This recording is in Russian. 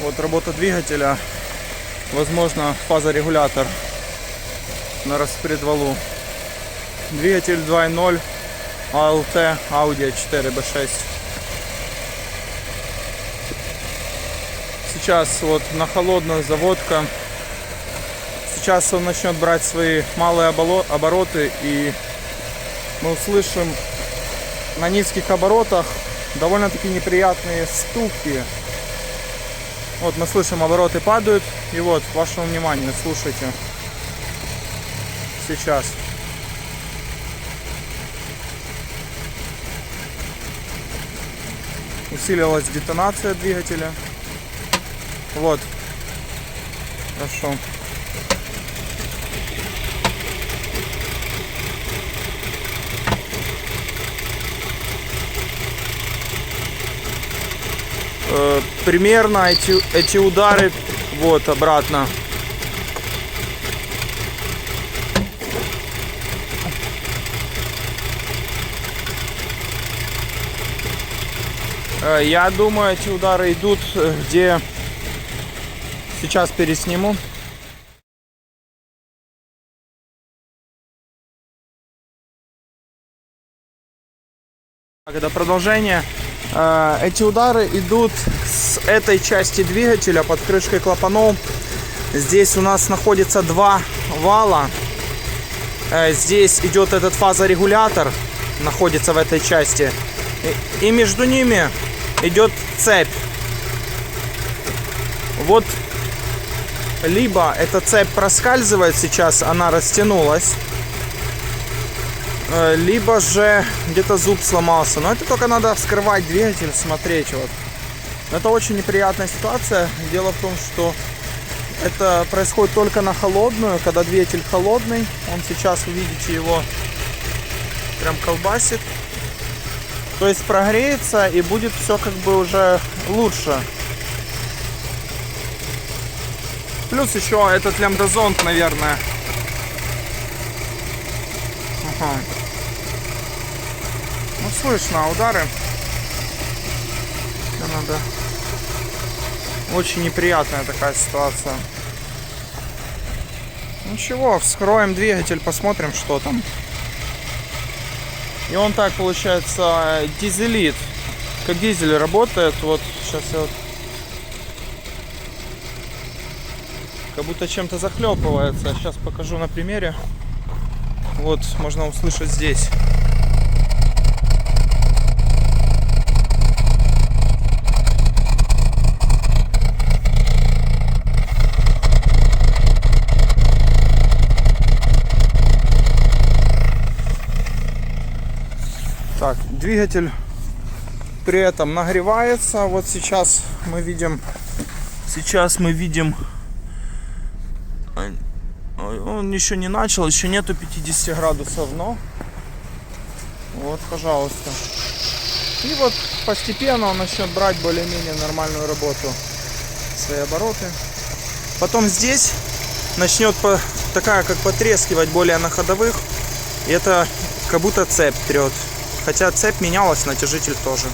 Вот работа двигателя. Возможно, фазорегулятор на распредвалу. Двигатель 2.0 ALT Audi A4B6. Сейчас вот на холодную заводка. Сейчас он начнет брать свои малые обороты, и мы услышим на низких оборотах довольно-таки неприятные стуки. Вот мы слышим, обороты падают, и вот, вашему вниманию, слушайте. Сейчас. Усилилась детонация двигателя. Вот. Хорошо. Примерно эти удары вот обратно. Я думаю, эти удары идут, где сейчас пересниму. Это продолжение. Эти удары идут с этой части двигателя под крышкой клапанов. Здесь у нас находится два вала. Здесь идет этот фазорегулятор, находится в этой части. И между ними идет цепь. Вот либо эта цепь проскальзывает сейчас, она растянулась, либо же где-то зуб сломался. Но это только надо вскрывать двигатель, смотреть. Вот. Это очень неприятная ситуация. Дело в том, что это происходит только на холодную, когда двигатель холодный. Он сейчас, вы видите, его прям колбасит. То есть прогреется, и будет все как бы уже лучше. Плюс еще этот лямбдазонт, наверное. Ага. Ну, слышно удары. Это надо. Очень неприятная такая ситуация. Ничего, вскроем двигатель, посмотрим, что там. И он так, получается, дизелит. Как дизель работает. Вот сейчас я вот... Как будто чем-то захлепывается. Сейчас покажу на примере. Вот, можно услышать здесь. Так, двигатель при этом нагревается. Вот сейчас мы видим, он еще не начал, еще нету 50 градусов, но вот, пожалуйста. И вот постепенно он начнет брать более-менее нормальную работу, свои обороты. Потом здесь начнет такая как потрескивать более на ходовых, и это как будто цепь трет. Хотя цепь менялась, натяжитель тоже.